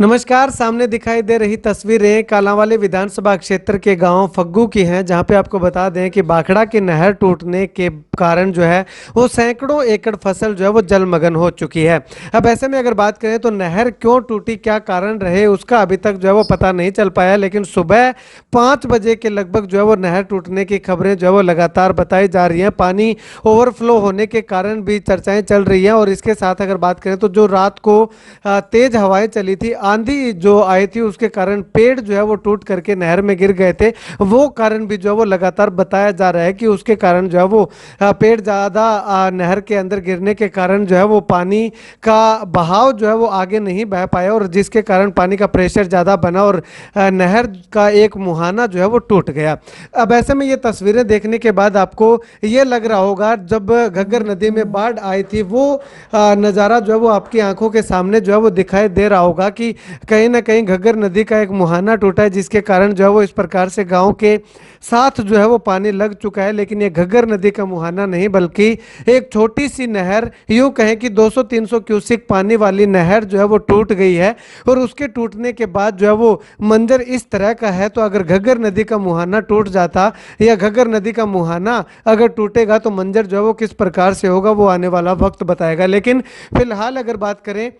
नमस्कार। सामने दिखाई दे रही तस्वीरें कालांवाली विधानसभा क्षेत्र के गांव फग्गू की हैं, जहां पे आपको बता दें कि बाखड़ा की नहर टूटने के कारण जो है वो सैकड़ों एकड़ फसल जो है वो जलमग्न हो चुकी है। अब ऐसे में अगर बात करें तो नहर क्यों टूटी, क्या कारण रहे, उसका अभी तक जो है वो पता नहीं चल पाया। लेकिन सुबह 5 बजे के लगभग जो है वो नहर टूटने की खबरें जो है वो लगातार बताई जा रही हैं। पानी ओवरफ्लो होने के कारण भी चर्चाएं चल रही हैं। और इसके साथ अगर बात करें तो जो रात को तेज हवाएं चली थी, आंधी जो आई थी, उसके कारण पेड़ जो है वो टूट करके नहर में गिर गए थे। वो कारण भी जो है वो लगातार बताया जा रहा है कि उसके कारण जो है वो पेड़ ज़्यादा नहर के अंदर गिरने के कारण जो है वो पानी का बहाव जो है वो आगे नहीं बह पाया, और जिसके कारण पानी का प्रेशर ज़्यादा बना और नहर का एक मुहाना जो है वो टूट गया। अब ऐसे में ये तस्वीरें देखने के बाद आपको ये लग रहा होगा, जब घग्गर नदी में बाढ़ आई थी वो नज़ारा जो है वो आपकी आंखों के सामने जो है वो दिखाई दे रहा होगा कि कहीं ना कहीं घग्गर नदी का एक मुहाना टूटा है, जिसके कारण जो है वो इस प्रकार से गांव के साथ जो है वो पानी लग चुका है। लेकिन ये घग्गर नदी का मुहाना नहीं, बल्कि एक छोटी सी नहर, यूं कहें कि 200-300 क्यूसिक पानी वाली नहर जो है वो टूट गई है। और उसके टूटने के बाद जो है वो मंजर इस तरह का है। तो अगर घग्गर नदी का मुहाना टूट जाता या घग्गर नदी का मुहाना अगर टूटेगा तो मंजर जो है वो किस प्रकार से होगा, वो आने वाला वक्त बताएगा। लेकिन फिलहाल अगर बात करें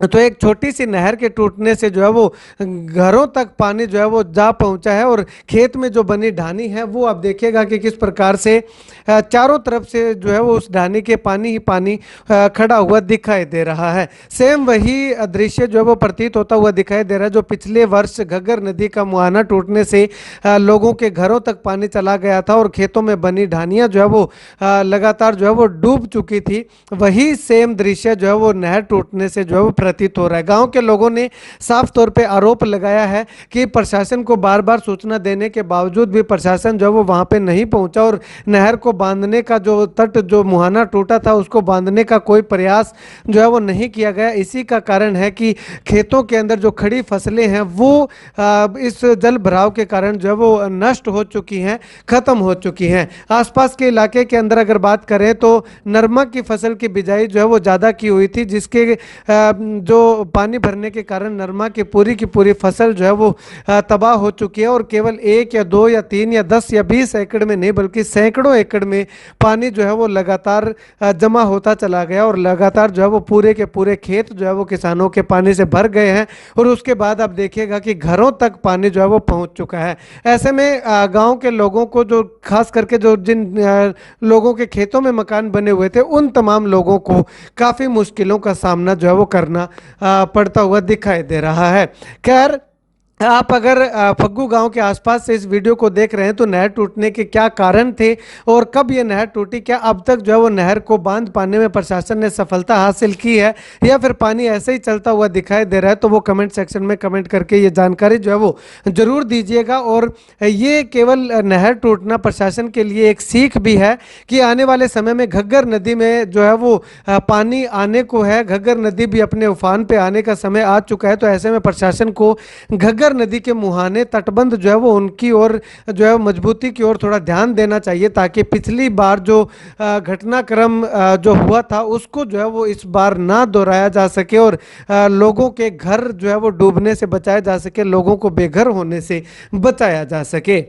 तो एक छोटी सी नहर के टूटने से जो है वो घरों तक पानी जो है वो जा पहुंचा है। और खेत में जो बनी ढानी है वो आप देखिएगा कि किस प्रकार से चारों तरफ से जो है वो उस ढानी के पानी ही पानी खड़ा हुआ दिखाई दे रहा है। सेम वही दृश्य जो है वो प्रतीत होता हुआ दिखाई दे रहा है जो पिछले वर्ष घग्गर नदी का मुहाना टूटने से लोगों के घरों तक पानी चला गया था और खेतों में बनी ढानियां जो है वो लगातार जो है वो डूब चुकी थी। वही सेम दृश्य जो है वो नहर टूटने से जो है वो प्रतीत हो रहा है। गांव के लोगों ने साफ तौर पे आरोप लगाया है कि प्रशासन को बार बार सूचना देने के बावजूद भी प्रशासन जो वो वहां पे नहीं पहुंचा, और नहर को बांधने का जो तट जो मुहाना टूटा था उसको बांधने का कोई प्रयास जो है वो नहीं किया गया। इसी का कारण है कि खेतों के अंदर जो खड़ी फसलें हैं वो इस जल भराव के कारण जो है वो नष्ट हो चुकी हैं, खत्म हो चुकी हैं। आसपास के इलाके के अंदर अगर बात करें तो नरमा की फसल की बिजाई जो है वो ज़्यादा की हुई थी, जिसके जो पानी भरने के कारण नरमा की पूरी फसल जो है वो तबाह हो चुकी है। और केवल 1 या 2 या 3 या 10 या 20 एकड़ में नहीं, बल्कि सैकड़ों एकड़ में पानी जो है वो लगातार जमा होता चला गया, और लगातार जो है वो पूरे के पूरे खेत जो है वो किसानों के पानी से भर गए हैं। और उसके बाद आप देखिएगा कि घरों तक पानी जो है वो पहुंच चुका है। ऐसे में गांव के लोगों को, जो खास करके जो जिन लोगों के खेतों में मकान बने हुए थे, उन तमाम लोगों को काफ़ी मुश्किलों का सामना जो है वो करना पड़ता हुआ दिखाई दे रहा है। खैर, आप अगर फग्गू गांव के आसपास से इस वीडियो को देख रहे हैं तो नहर टूटने के क्या कारण थे और कब ये नहर टूटी, क्या अब तक जो है वो नहर को बांध पाने में प्रशासन ने सफलता हासिल की है या फिर पानी ऐसे ही चलता हुआ दिखाई दे रहा है, तो वो कमेंट सेक्शन में कमेंट करके ये जानकारी जो है वो जरूर दीजिएगा। और ये केवल नहर टूटना प्रशासन के लिए एक सीख भी है कि आने वाले समय में घग्गर नदी में जो है वो पानी आने को है। घग्गर नदी भी अपने उफान पे आने का समय आ चुका है। तो ऐसे में प्रशासन को घग्गर नदी के मुहाने तटबंध जो है वो उनकी ओर जो है मजबूती की ओर थोड़ा ध्यान देना चाहिए, ताकि पिछली बार जो घटनाक्रम जो हुआ था उसको जो है वो इस बार ना दोहराया जा सके, और लोगों के घर जो है वो डूबने से बचाया जा सके, लोगों को बेघर होने से बचाया जा सके।